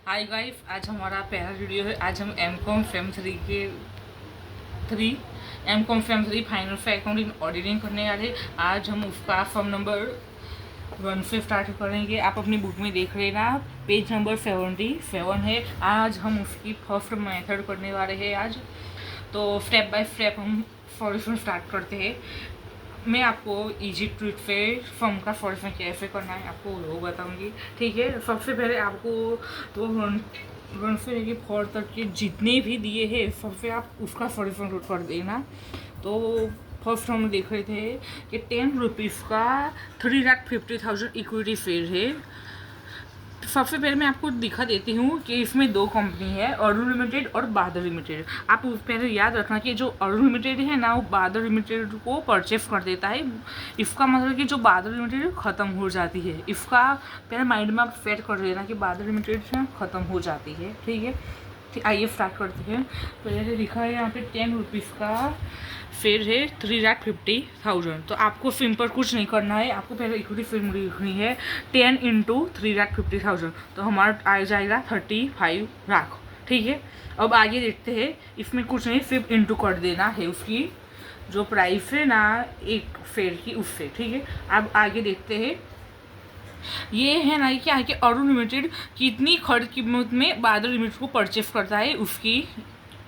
Hi guys, आज हमारा पहला वीडियो है। आज हम M Com sem three M Com sem three final for accounting auditing करने वाले। आज हम उसका फॉर्म नंबर 1 से स्टार्ट करेंगे। आप अपनी बुक में देख लेना, पेज नंबर 77 है। आज हम उसकी फर्स्ट मेथड करने वाले हैं आज। तो स्टेप बाय स्टेप हम सॉल्यूशन स्टार्ट करते हैं। मैं आपको इजी ट्रिक से फॉर्म का सॉल्यूशन कैसे करना है आपको वो बताऊंगी, ठीक है। सबसे पहले आपको तो 1 से लेकर 4 तक के जितने भी दिए हैं सबसे आप उसका सॉल्यूशन कर देना। तो फर्स्ट हम देख रहे थे कि 10 रुपीज़ का 3,50,000 इक्विटी शेयर है। सबसे पहले मैं आपको दिखा देती हूँ कि इसमें दो कंपनी है, अरुण लिमिटेड और बादल लिमिटेड। आप उस पहले याद रखना कि जो अरुण लिमिटेड है ना, वो बादल लिमिटेड को परचेस कर देता है। इसका मतलब कि जो बादल लिमिटेड ख़त्म हो जाती है, इसका पहले माइंड में आप सेट कर देना कि बादल लिमिटेड से ख़त्म हो जाती है, ठीक है। आइए स्टार्ट करते हैं। पहले लिखा है यहाँ पे 10 रुपीज़ का फिर है 3,50,000। तो आपको सिंपल कुछ नहीं करना है, आपको पहले इक्विटी फिल्म लिखनी है 10 इंटू 3,50,000। तो हमारा आ जाएगा 35 लाख, ठीक है। अब आगे देखते हैं, इसमें कुछ नहीं, सिर्फ इंटू कर देना है उसकी जो प्राइस है ना एक शेयर की उससे, ठीक है। अब आगे देखते हैं, ये है ना क्या है कि अरुण लिमिटेड कितनी खर्च कीमत में बादल लिमिटेड को परचेस करता है उसकी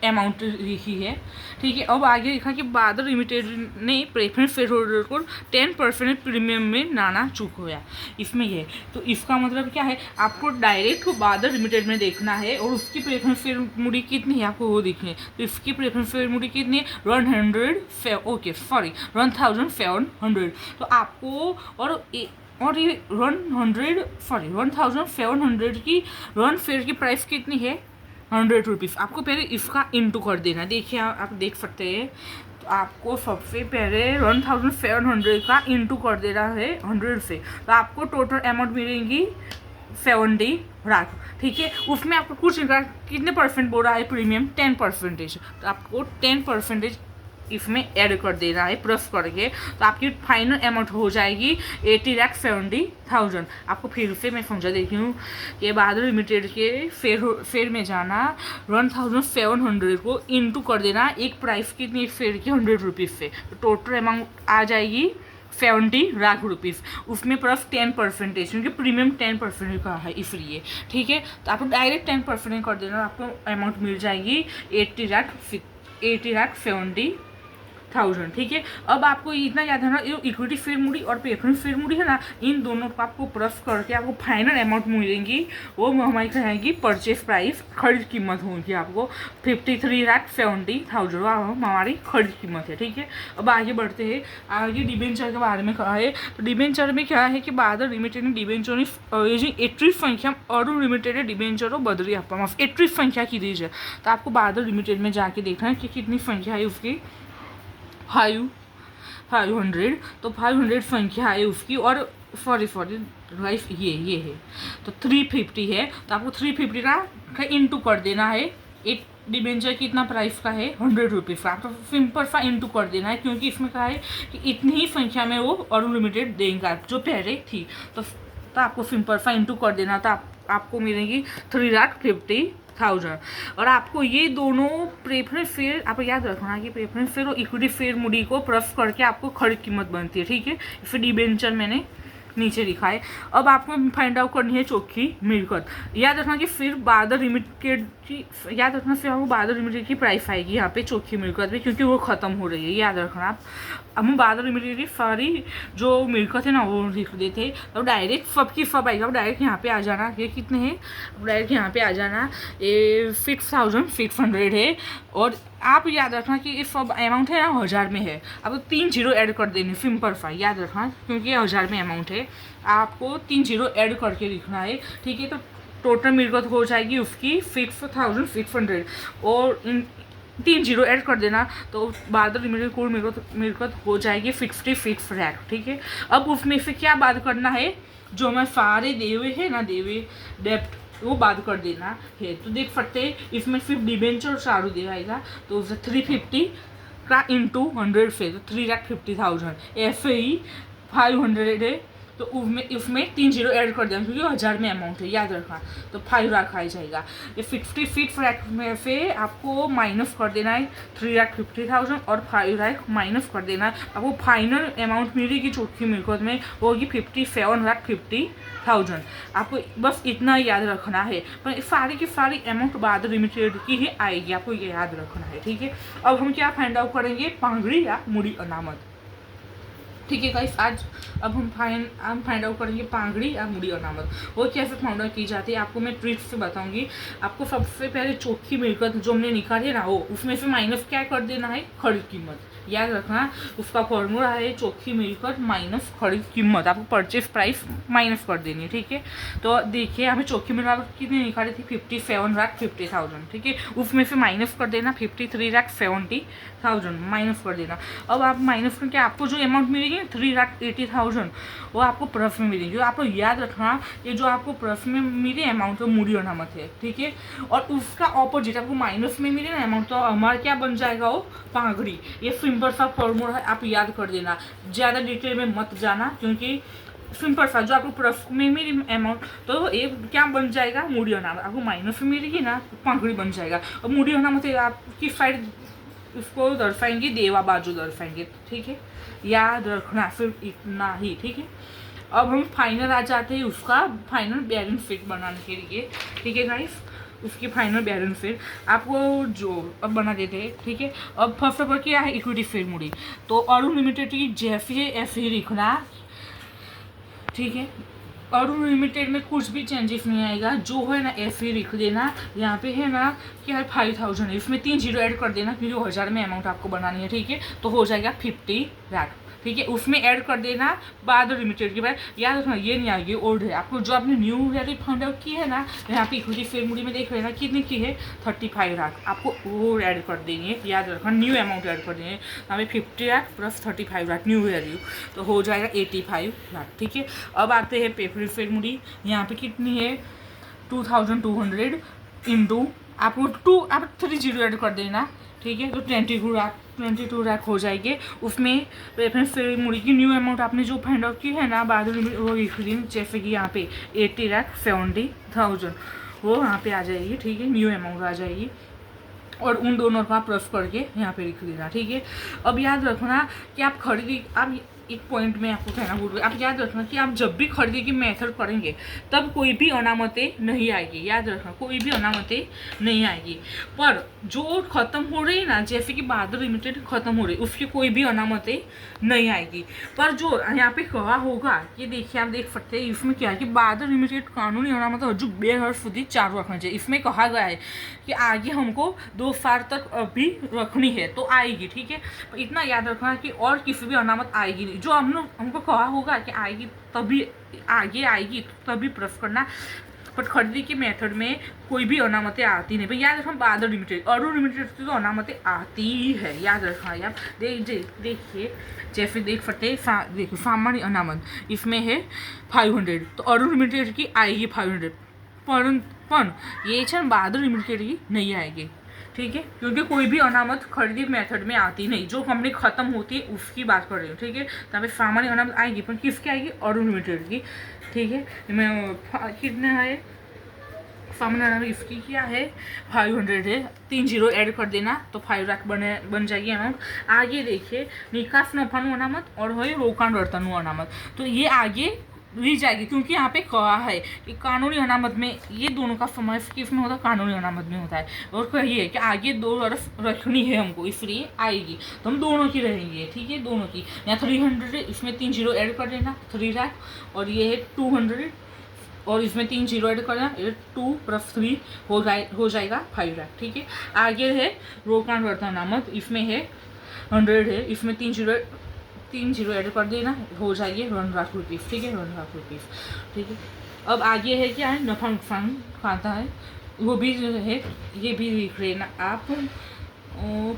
अमाउंट लिखी है, ठीक है। अब आगे लिखा कि बादल लिमिटेड ने प्रेफरेंस शेयर होल्डर को 10% प्रीमियम में लाना चूक होया इसमें ये। तो इसका मतलब क्या है, आपको डायरेक्ट बादल लिमिटेड में देखना है और उसकी प्रेफरेंस शेयर मूडी कितनी है आपको वो देखनी है। तो इसकी प्रेफरेंस शेयर मूडी कितनी है 1,700। तो आपको और ये 1,700 की रन फेयर की प्राइस कितनी है 100 रुपीज़। आपको पहले इसका इंटू कर देना। देखिए आप देख सकते हैं, तो आपको सबसे पहले 1,700 का इंटू कर देना है 100 से। तो आपको टोटल अमाउंट मिलेंगी 70 लाख, ठीक है। उसमें आपको कुछ कितने परसेंट बोल रहा है प्रीमियम 10%। तो आपको 10% इसमें ऐड कर देना है प्लस करके। तो आपकी फाइनल अमाउंट हो जाएगी 80,70,000। आपको फिर से मैं समझा देती हूँ कि बादल लिमिटेड के फेयर में जाना 1,700 को इंटू कर देना एक प्राइस कितनी एक फेयर की 100 रुपीज़ से। तो टोटल अमाउंट आ जाएगी 70 लाख रुपीज़, उसमें प्लस 10%, क्योंकि प्रीमियम 10% का है इसलिए, ठीक है। तो आपको डायरेक्ट 10% कर देना, आपको अमाउंट मिल जाएगी 80,70,000, ठीक है। अब आपको इतना याद है ना, ये इक्विटी शेयर मूडी और प्रेफरेंस शेयर मूडी है ना, इन दोनों को आपको प्लस करके आपको फाइनल अमाउंट मिलेंगी, वो हमारी कहेंगी परचेज प्राइस, खरीद कीमत होगी आपको 53,70,000 हमारी खरीद कीमत है, ठीक है। अब आगे बढ़ते हैं, आगे डिबेंचर के बारे में कहा है। तो डिबेंचर में क्या है कि बादल लिमिटेड डिबेंचर 80 संख्या अरुण लिमिटेड डिबेंचर बदली आप 80 संख्या की दीजिए। तो आपको बादल लिमिटेड में जाके देखना है कि कितनी संख्या है उसकी 500। तो 500 संख्या है उसकी, और सॉरी राइस ये है तो 350 है। तो आपको 350 का इंटू कर देना है। एक डिबेंचर कितना प्राइस का है 100 रुपीज़ का। आपको सिंपल सा इंटू कर देना है, क्योंकि इसमें कहा है कि इतनी ही संख्या में वो अरुण लिमिटेड देंगे जो पहले थी। तो आपको सिंपल सा इंटू कर देना था, आपको मिलेंगी 3,50,000। और आपको ये दोनों प्रेफरेंस शेयर आप याद रखना कि प्रेफरेंस शेयर और इक्विटी शेयर मूडी को प्लस करके आपको खरीद कीमत बनती है, ठीक है। फिर डिबेंचर मैंने नीचे लिखा है। अब आपको फाइंड आउट करनी है चौकी मिलकत। याद रखना कि फिर बादल लिमिटेड की आपको बादल लिमिटेड की प्राइस आएगी यहाँ पे चौकी मिलकत में, क्योंकि वो ख़त्म हो रही है, याद रखना आप। हम बादल लिमिटेड की सारी जो मिलकत है ना वो लिख देते, अब डायरेक्ट सबकी सब आएगा। अब डायरेक्ट यहाँ पे आ जाना, ये कितने हैं, अब डायरेक्ट यहाँ पे आ जाना, ये 6,600 है। और आप याद रखना कि ये सब अमाउंट है ना 1000 में है। अब 3 जीरो ऐड कर देनी, सिंपल सा याद रखना, क्योंकि 1000 में अमाउंट है, आपको 3 जीरो ऐड करके लिखना है, ठीक है। तो टोटल मिलकत हो जाएगी उसकी 6,600, और 3 जीरो ऐड कर देना, तो बादल लिमिटेड कुल मिलकत हो जाएगी 56 लाख, ठीक है। अब उसमें से क्या बात करना है, जो हमारे सारे देवे हैं ना, डेप्ट वो बात कर देना है। तो देख सकते हैं इसमें सिर्फ डिबेंचर और चारू देवाएगा, तो 350 का इंटू 100 से तो 3,50,000। ऐसे ही 500 है तो उसमें 3 जीरो ऐड कर देना क्योंकि 1000 में अमाउंट है, याद रखना। तो 5 लाख आ जाएगा। ये 50 फीट रैक में से आपको माइनस कर देना है 3,50,000 और 5 लाख माइनस कर देना है। आपको फाइनल अमाउंट मिलेगी चौथी मिल्कत में वो होगी 57,50,000। आपको बस इतना याद रखना है, पर सारी की सारी अमाउंट बाद लिमिटेड की ही आएगी, आपको ये याद रखना है, ठीक है। अब हम क्या फाइंड आउट करेंगे, पांगड़ी या मुड़ी अनामत, ठीक है गाइस। आज अब हम फाइंड आउट करेंगे पांगड़ी या मुड़ी अनामत। वो कैसे फाइंड आउट की जाती है आपको मैं ट्रिक से बताऊंगी। आपको सबसे पहले चौथी मिल्कत जो हमने निकाली है ना, वो उसमें से माइनस क्या कर देना है, खरीद कीमत, याद रखना। उसका फॉर्मूला है चौथी मिल्कत माइनस खरीद कीमत, आपको परचेज प्राइस माइनस कर देनी है, ठीक है। तो देखिए हमें चौथी मिल्कत कितनी निकाली थी, 57,50,000, ठीक है। उसमें से माइनस कर देना 53,70,000 माइनस कर देना। अब आप माइनस करके आपको जो अमाउंट मिलेगी 3,80,000 वो आपको प्लस में मिलेगी। आपको याद रखना ये जो आपको प्लस में मिले अमाउंट वो मुड़ी अनामत है, ठीक है। और उसका ऑपोजिट आपको माइनस में मिले ना अमाउंट, तो हमारा क्या बन जाएगा, वो पांगड़ी। ये सिंपल सा फॉर्मूला है, आप याद कर देना, ज़्यादा डिटेल में मत जाना, क्योंकि सिंपल सा जो आपको प्लस में मिली अमाउंट तो ये क्या बन जाएगा, मुड़ी अनामत। आपको माइनस में मिलेगी ना तो पांगड़ी बन जाएगा। और मुड़ी अनामत आप किस साइड इसको दर्शाएंगे, देवा बाजू दर्शाएंगे, ठीक है। याद रखना सिर्फ इतना ही, ठीक है। अब हम फाइनल आ जाते हैं उसका फाइनल बैलेंस शीट बनाने के लिए, ठीक है गाइस। उसकी फाइनल बैलेंस शीट आपको जो अब बना देते हैं, ठीक है। अब फर्स्ट ऑफ ऑल क्या है, इक्विटी शेयर मुड़ी। तो अरुण लिमिटेड की जैसे ऐसे ही लिखना, ठीक है। अरुण लिमिटेड में कुछ भी चेंजेस नहीं आएगा, जो है ना ऐसे ही लिख देना। यहाँ पे है ना क्या है 5,000 है, इसमें 3 जीरो ऐड कर देना क्योंकि 1000 में अमाउंट आपको बनानी है, ठीक है। तो हो जाएगा 50 लाख, ठीक है। उसमें ऐड कर देना बाद लिमिटेड के बाद, याद रखना ये नहीं आएगी, ओल्ड है। आपको जो आपने न्यू वैल्यू फाइंड आउट की है ना, यहाँ पे इक्विटी शेयर मुड़ी में देख लेना कितनी की है 35 लाख, आपको वो ऐड कर देंगे, याद रखना न्यू अमाउंट ऐड कर देंगे। हमें 50 lakh plus 35 lakh new value, तो हो जाएगा 85 लाख, ठीक है। अब आते हैं प्रेफरेंस शेयर मुड़ी, यहाँ पे कितनी है 2,200 इंटू आपको आप 3 जीरो ऐड कर देना, ठीक है। तो 22 लाख हो जाएगी। उसमें प्रेफरेंस शेयर मुड़ी की न्यू अमाउंट आपने जो फाइंड आउट की है ना बाद में वो लिख दी, जैसे कि यहाँ पे 80,70,000 वो यहाँ पे आ जाएगी, ठीक है। न्यू अमाउंट आ जाएगी और उन दोनों का प्लस करके यहाँ पे लिख देना, ठीक है। अब याद रखना कि आप खरीदी, आप एक पॉइंट में आपको कहना भूल गया, आप याद रखना कि आप जब भी खरीदी की मेथड करेंगे तब कोई भी अनामतें नहीं आएगी, याद रखना कोई भी अनामतें नहीं आएगी। पर जो ख़त्म हो रही ना, जैसे कि बादल लिमिटेड ख़त्म हो रही, उसकी कोई भी अनामतें नहीं आएगी। पर जो यहाँ पे कहा होगा, ये देखिए आप देख सकते हैं इसमें क्या है कि बादल लिमिटेड कानूनी अनामत जो 2 वर्ष સુધી चालू रखना चाहिए। इसमें कहा गया है कि आगे हमको 2 साल तक अभी रखनी है तो आएगी, ठीक है। इतना याद रखना कि और किसी भी अनामत आएगी नहीं, जो हमको कहा होगा कि आएगी तभी आगे आएगी तभी प्रेस करना। पर खरीदी के मेथड में कोई भी अनामतें आती नहीं। भाई याद रखना बादल लिमिटेड, अरुण लिमिटेड की तो अनामतें आती ही है, याद रखना यार। देखिए जैसे देख सकते हैं, देखो सामान्य अनामत इसमें है 500, तो अरुण लिमिटेड की आएगी 500, पर ये बादल लिमिटेड की नहीं आएगी, ठीक है। क्योंकि कोई भी अनामत खरीदी मेथड में आती नहीं, जो कंपनी खत्म होती है उसकी बात कर रही हूँ, ठीक है। तब सामान्य अनामत आएगी पर किसकी आएगी, अरुण लिमिटेड की, ठीक है। मैं कितने है सामान्य अनामत इसकी क्या है 500 है, 3 जीरो ऐड कर देना तो 5 लाख बन जाएगी अमाउंट। आगे देखिए निकास नफानु अनामत और है रोकाण वर्तनु अनामत, तो ये आगे ली जाएगी क्योंकि यहाँ पे कहा है कि कानूनी अनामत में ये दोनों का समावेश किसमें होता है, कानूनी अनामत में होता है। और कहिए कि आगे 2 वर्ष रखनी है हमको, इसलिए आएगी तो हम दोनों की रहेंगे, ठीक है। दोनों की यहाँ 300 है, इसमें 3 जीरो ऐड कर देना 3 लाख, और ये है 200 और इसमें 3 जीरो ऐड करना, ये 2 + 3 हो जाएगा 5 लाख, ठीक है। आगे है रोकाण वर्तन अनामत, इसमें है 100 है, इसमें 3 जीरो ऐड कर देना हो जाएगी 1 लाख रुपीज़, ठीक है। 1 लाख रुपीज़, ठीक है। अब आगे है क्या है नफा नुकसान खाता है, वो भी जो है ये भी लिख लेना आप।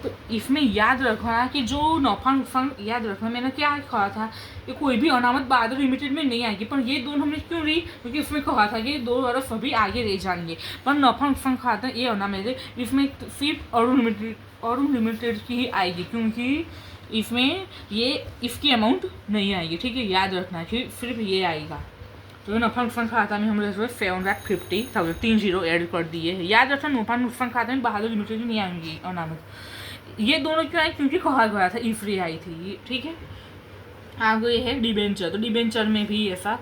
तो इसमें याद रखना कि जो नफा नुकसान याद रखना, मैंने क्या कहा था कि कोई भी अनामत बादल लिमिटेड में नहीं आएगी, पर ये दोनों हमने क्यों ली, क्योंकि उसमें कहा था कि 2 वर्ष अभी आगे रह जाएंगे। पर नफा नुकसान खाता ये अनामत है, इसमें सिर्फ अरुण लिमिटेड की ही आएगी, क्योंकि इसमें ये इसकी अमाउंट नहीं आएगी, ठीक है, याद रखना कि सिर्फ ये आएगा। तो नफा नुकसान खाता में हम 750,000 30 ऐड कर दिए है। याद रखना नफा नुकसान खाता में बहादुर लिमिटेड नहीं आएंगी अनामत। ये दोनों क्यों आए, क्योंकि कहा गया था ई फ्री आई थी, ठीक है। आगे है डिबेंचर, तो डिबेंचर में भी ऐसा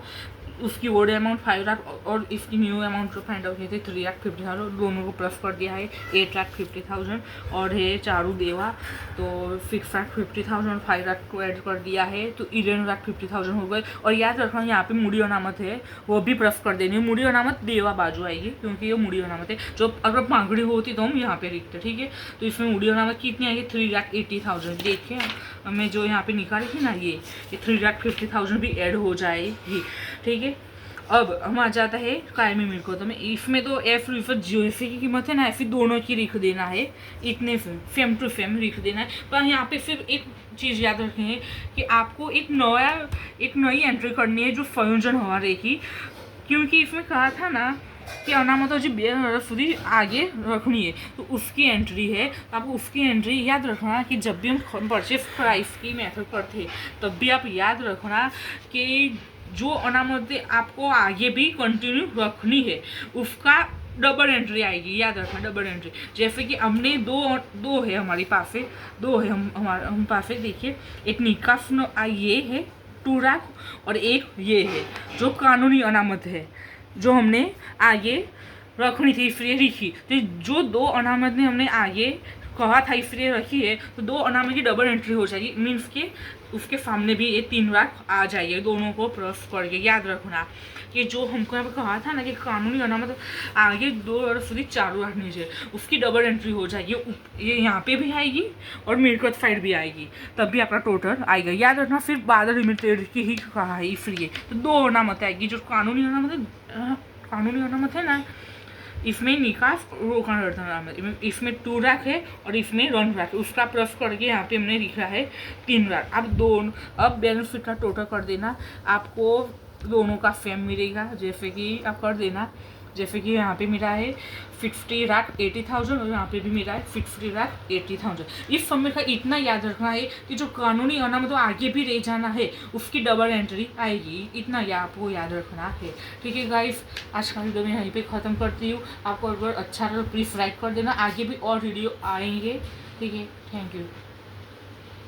उसकी ओल्ड अमाउंट 5 लाख और इसकी न्यू अमाउंट जो फाइंड आउट किए थे 3,50,000, दोनों को प्लस कर दिया है 8,50,000। और है चारू देवा तो 6,50,000 5 लाख को ऐड कर दिया है तो 11,50,000 हो गए। और याद रखना यहाँ पे मुड़ी अनामत है वो भी प्लस कर देनी है। मुड़ी अनामत देवा बाजू आएगी क्योंकि ये मुड़ी अनामत है, जो अगर मांगड़ी होती तो हम यहाँ पे लिखते, ठीक है। तो इसमें मुड़ी अनामत कितनी आएगी 3,80,000। देखिए मैं जो यहाँ पे निकाली थी ना ये 3,50,000 भी ऐड हो जाएगी, ठीक है। अब हम आ जाता है कायमी मिल्कियतों में। इसमें तो एफ रिफर जियो एफ की कीमत है ना, ऐसी दोनों की लिख देना है, इतने फेम टू फेम लिख देना है। पर यहाँ पे सिर्फ एक चीज़ याद रखनी है कि आपको एक नई एंट्री करनी है जो संयोजन हवा रहेगी, क्योंकि इसमें कहा था ना कि अनामत जी 2,000 સુધી आगे रखनी है, तो उसकी एंट्री है। तो आपको उसकी एंट्री याद रखना कि जब भी हम परचेज प्राइस की मेथड करते तब भी आप याद रखना कि जो अनामत आपको आगे भी कंटिन्यू रखनी है उसका डबल एंट्री आएगी, याद रखना डबल एंट्री। जैसे कि हमने दो है हमारे पास है, दो है हम पास है, देखिए एक निकास ये है 2 लाख और एक ये है जो कानूनी अनामत है जो हमने आगे रखनी थी इसलिए लिखी। तो जो 2 अनामत ने हमने आगे कहा था इसलिए रखी है तो 2 अनामत की डबल एंट्री हो जाएगी, मीन्स के उसके सामने भी ये 3 लाख आ जाएगी, दोनों को प्लस करके। याद रखना कि जो हमको यहाँ पर कहा था ना कि कानूनी अनामत आगे 2 लाख સુધી 4 लाख नीचे उसकी डबल एंट्री हो जाएगी, ये यहाँ पे भी आएगी और मिल्कियत साइड भी आएगी, तब भी आपका टोटल आएगा। याद रखना फिर बादल लिमिटेड की ही कहा है इसलिए तो 2 अनामत आएगी। जो कानूनी अनामत है ना इसमें निकास रोकन अनामत, इसमें 2 लाख है और इसमें 1 लाख, उसका प्लस करके यहाँ पे हमने लिखा है 3 लाख। अब बेनिफिट का टोटल कर देना, आपको दोनों का सेम मिलेगा। जैसे कि आप कर देना, जैसे कि यहाँ पे मिला है 60,80,000 और यहाँ पे भी मिला है 60,80,000। इस समय का इतना याद रखना है कि जो कानूनी अनामत आगे भी ले जाना है उसकी डबल एंट्री आएगी, इतना आपको याद रखना है, ठीक है गाइस। आज का वीडियो मैं यहीं पे ख़त्म करती हूँ। आपको अगर अच्छा लगा प्लीज़ लाइक कर देना, आगे भी और वीडियो आएंगे, ठीक है। Thank you.